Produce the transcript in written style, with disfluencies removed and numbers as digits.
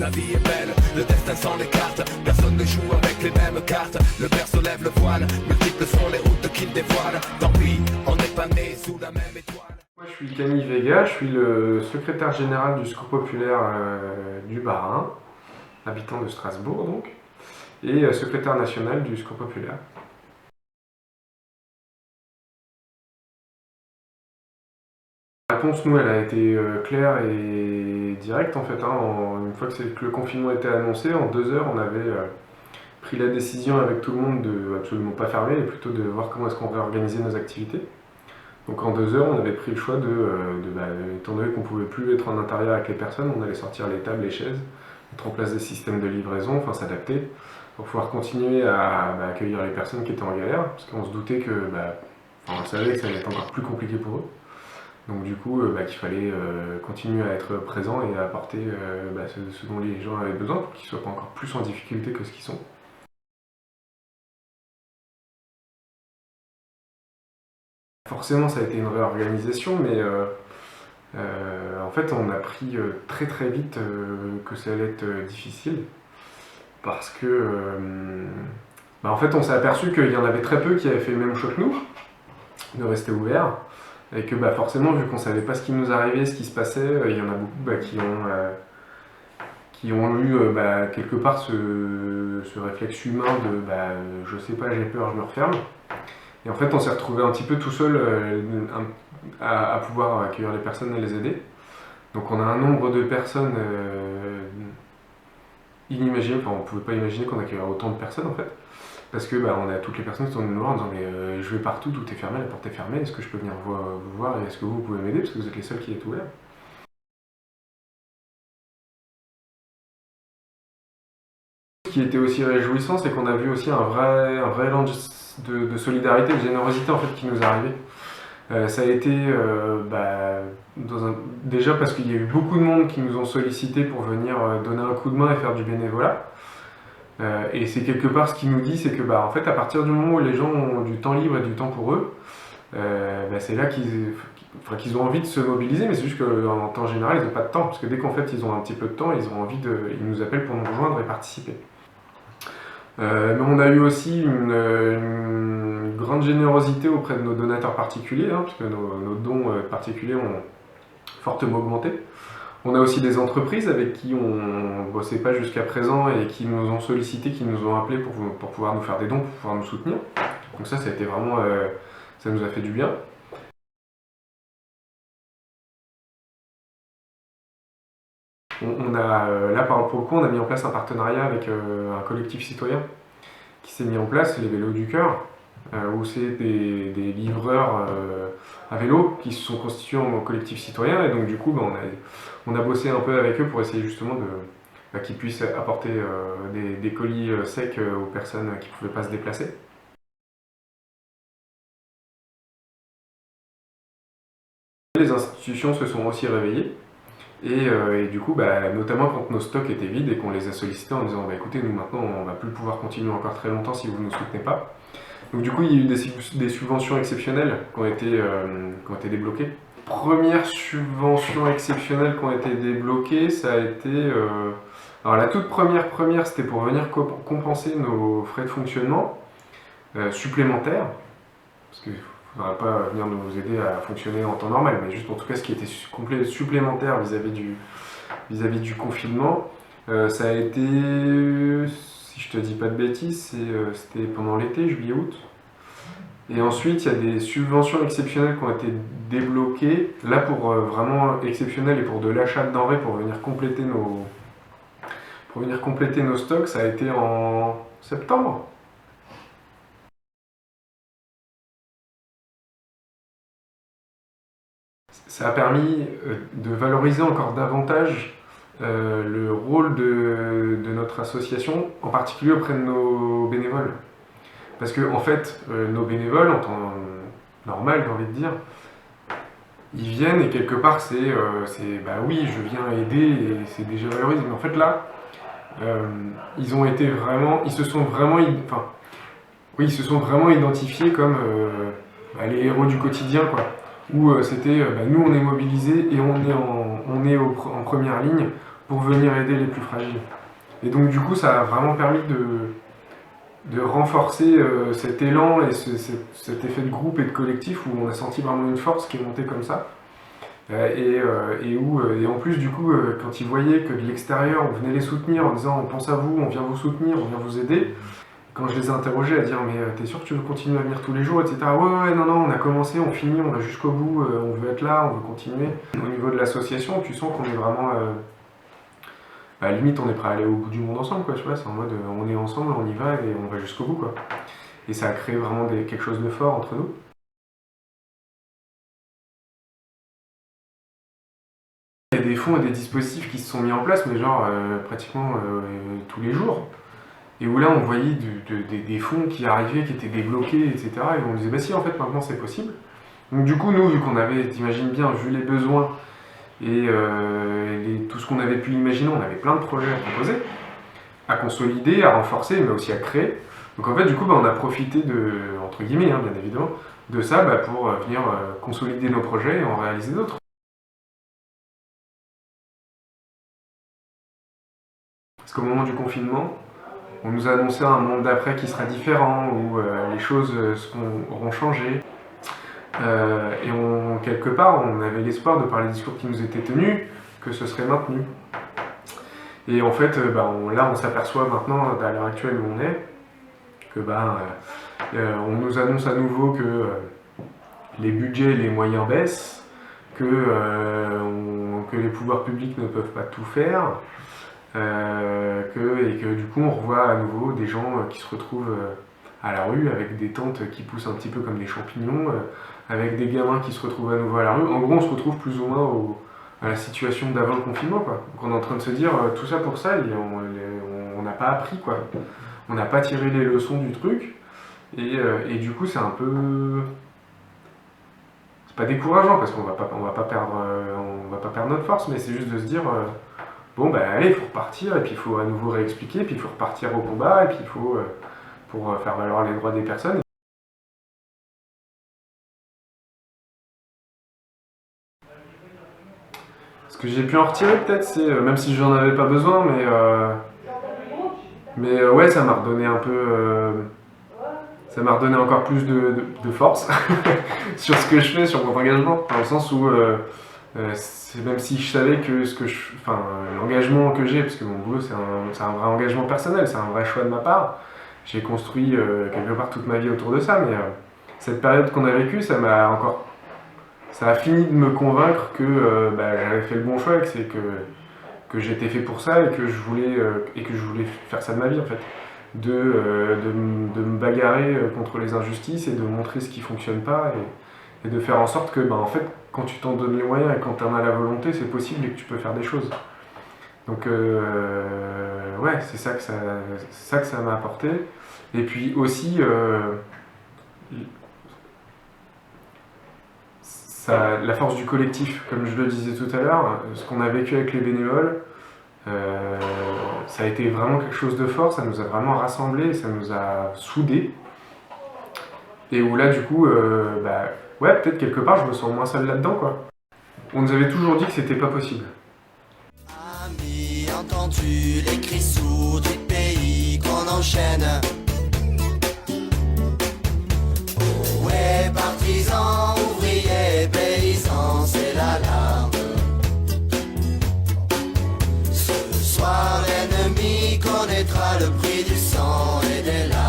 La vie est belle, le destin sans les cartes. Personne ne joue avec les mêmes cartes. Le berceau lève le voile, multiples sont les routes qu'il dévoile. Tant pis, on n'est pas né sous la même étoile. Moi, je suis Camille Vega, je suis le secrétaire général du Secours Populaire du Bas-Rhin, habitant de Strasbourg donc, et secrétaire national du Secours Populaire. La réponse, nous, elle a été claire et directe en fait. Une fois que le confinement était annoncé, en 2 heures, on avait pris la décision avec tout le monde de absolument pas fermer, et plutôt de voir comment est-ce qu'on réorganisait nos activités. Donc en 2 heures, on avait pris le choix étant donné qu'on ne pouvait plus être en intérieur avec les personnes, on allait sortir les tables, les chaises, mettre en place des systèmes de livraison, enfin s'adapter, pour pouvoir continuer à accueillir les personnes qui étaient en galère, parce qu'on se doutait que, on savait que ça allait être encore plus compliqué pour eux. Donc du coup, qu'il fallait continuer à être présent et à apporter ce dont les gens avaient besoin pour qu'ils ne soient pas encore plus en difficulté que ce qu'ils sont. Forcément, ça a été une réorganisation, mais en fait, on a appris très très vite que ça allait être difficile, parce que en fait, on s'est aperçu qu'il y en avait très peu qui avaient fait le même choix que nous, de rester ouverts, et que forcément, vu qu'on ne savait pas ce qui nous arrivait, ce qui se passait, il y en a beaucoup qui ont eu quelque part ce réflexe humain de je sais pas, j'ai peur, je me referme. Et en fait, on s'est retrouvé un petit peu tout seul à pouvoir accueillir les personnes et les aider. Donc on a un nombre de personnes inimaginable, on ne pouvait pas imaginer qu'on accueillerait autant de personnes en fait. Parce que on a toutes les personnes qui sont venues nous voir en disant mais je vais partout, tout est fermé, la porte est fermée, est-ce que je peux venir vous voir et est-ce que vous pouvez m'aider parce que vous êtes les seuls qui êtes ouverts. Ce qui était aussi réjouissant, c'est qu'on a vu aussi un vrai élan de solidarité, de générosité en fait qui nous est arrivé. Ça a été déjà parce qu'il y a eu beaucoup de monde qui nous ont sollicité pour venir donner un coup de main et faire du bénévolat. Et c'est quelque part ce qui nous dit, c'est que en fait, à partir du moment où les gens ont du temps libre et du temps pour eux, c'est là qu'ils ont envie de se mobiliser, mais c'est juste qu'en temps général, ils n'ont pas de temps, parce que dès qu'en fait ils ont un petit peu de temps, ils nous appellent pour nous rejoindre et participer. Mais on a eu aussi une grande générosité auprès de nos donateurs particuliers, puisque nos dons particuliers ont fortement augmenté. On a aussi des entreprises avec qui on ne bossait pas jusqu'à présent et qui nous ont sollicité, qui nous ont appelés pour pouvoir nous faire des dons, pour pouvoir nous soutenir. Donc ça a été vraiment, ça nous a fait du bien. Là, pour le coup, on a mis en place un partenariat avec un collectif citoyen qui s'est mis en place, les Vélos du Cœur, où c'est des livreurs à vélo qui se sont constitués en collectif citoyen. Et donc du coup, on a bossé un peu avec eux pour essayer justement qu'ils puissent apporter des colis secs aux personnes qui ne pouvaient pas se déplacer. Les institutions se sont aussi réveillées. Et du coup, notamment quand nos stocks étaient vides et qu'on les a sollicités en disant écoutez, nous maintenant on va plus pouvoir continuer encore très longtemps si vous ne nous soutenez pas. Donc du coup, il y a eu des subventions exceptionnelles qui ont été débloquées. Première subvention exceptionnelle qui ont été débloquées, ça a été... alors la toute première, c'était pour venir compenser nos frais de fonctionnement supplémentaires, parce que ne faudra pas venir nous aider à fonctionner en temps normal, mais juste en tout cas ce qui était complet supplémentaire vis-à-vis du confinement. Ça a été, si je te dis pas de bêtises, c'était pendant l'été, juillet-août. Et ensuite, il y a des subventions exceptionnelles qui ont été débloquées, là pour vraiment exceptionnelles et pour de l'achat de denrées pour venir compléter nos stocks, ça a été en septembre. Ça a permis de valoriser encore davantage le rôle de notre association, en particulier auprès de nos bénévoles. Parce que en fait, nos bénévoles, en temps normal, j'ai envie de dire, ils viennent et quelque part c'est oui, je viens aider et c'est déjà valorisé. Mais en fait là, ils se sont vraiment identifiés comme les héros du quotidien, quoi. Où c'était nous on est mobilisés et on est en première ligne pour venir aider les plus fragiles. Et donc du coup, ça a vraiment permis de renforcer cet élan et cet effet de groupe et de collectif où on a senti vraiment une force qui est montée comme ça. Et en plus, du coup, quand ils voyaient que de l'extérieur, on venait les soutenir en disant on pense à vous, on vient vous soutenir, on vient vous aider. Quand je les ai interrogés à dire mais t'es sûr que tu veux continuer à venir tous les jours, etc. Ouais, non, on a commencé, on finit, on va jusqu'au bout, on veut être là, on veut continuer. Au niveau de l'association, tu sens qu'on est vraiment... limite, on est prêt à aller au bout du monde ensemble, quoi, tu vois. C'est en mode on est ensemble, on y va et on va jusqu'au bout, quoi. Et ça a créé vraiment quelque chose de fort entre nous. Il y a des fonds et des dispositifs qui se sont mis en place, mais genre pratiquement tous les jours. Et où là, on voyait des fonds qui arrivaient, qui étaient débloqués, etc. Et on disait, bah si, en fait, maintenant, c'est possible. Donc du coup, nous, vu qu'on avait, t'imagines bien, vu les besoins et tout ce qu'on avait pu imaginer, on avait plein de projets à proposer, à consolider, à renforcer, mais aussi à créer. Donc en fait, du coup, on a profité de, entre guillemets, bien évidemment, de ça pour venir consolider nos projets et en réaliser d'autres. Parce qu'au moment du confinement, on nous a annoncé un monde d'après qui sera différent, où les choses auront changé. Et quelque part, on avait l'espoir de par les discours qui nous étaient tenus, que ce serait maintenu. Et en fait, là, on s'aperçoit maintenant, à l'heure actuelle où on est, que on nous annonce à nouveau que les budgets et les moyens baissent, que les pouvoirs publics ne peuvent pas tout faire, et que du coup on revoit à nouveau des gens qui se retrouvent à la rue avec des tentes qui poussent un petit peu comme des champignons, avec des gamins qui se retrouvent à nouveau à la rue. En gros, on se retrouve plus ou moins à la situation d'avant le confinement, quoi. Donc on est en train de se dire tout ça pour ça, et on n'a pas appris, quoi. On n'a pas tiré les leçons du truc, et du coup c'est un peu... C'est pas décourageant parce qu'on va pas perdre notre force, mais c'est juste de se dire bon allez, il faut repartir, et puis il faut à nouveau réexpliquer, puis il faut repartir au combat, et puis il faut pour faire valoir les droits des personnes. Ce que j'ai pu en retirer peut-être, c'est, même si j'en avais pas besoin, mais ouais, ça m'a redonné un peu... ça m'a redonné encore plus de force sur ce que je fais, sur mon engagement, dans le sens où même si je savais que l'engagement que j'ai, parce que mon boulot c'est un vrai engagement personnel, c'est un vrai choix de ma part, j'ai construit quelque part toute ma vie autour de ça, mais cette période qu'on a vécue, ça a fini de me convaincre que j'avais fait le bon choix, et que c'est que j'étais fait pour ça, et que je voulais faire ça de ma vie en fait. De me bagarrer contre les injustices et de montrer ce qui fonctionne pas, et de faire en sorte que en fait quand tu t'en donnes les moyens et quand tu en as la volonté, c'est possible et que tu peux faire des choses. Donc ouais, c'est ça que ça m'a apporté. Et puis aussi la force du collectif, comme je le disais tout à l'heure, ce qu'on a vécu avec les bénévoles, ça a été vraiment quelque chose de fort, ça nous a vraiment rassemblés, ça nous a soudés. Et où là, du coup, ouais, peut-être quelque part, je me sens moins seul là-dedans, quoi. On nous avait toujours dit que c'était pas possible. Amis, entends-tu les cris sourds du pays qu'on enchaîne? Oh ouais, partisans, ouvriers, paysans, c'est l'alarme. Ce soir, l'ennemi connaîtra le prix du sang et des larmes.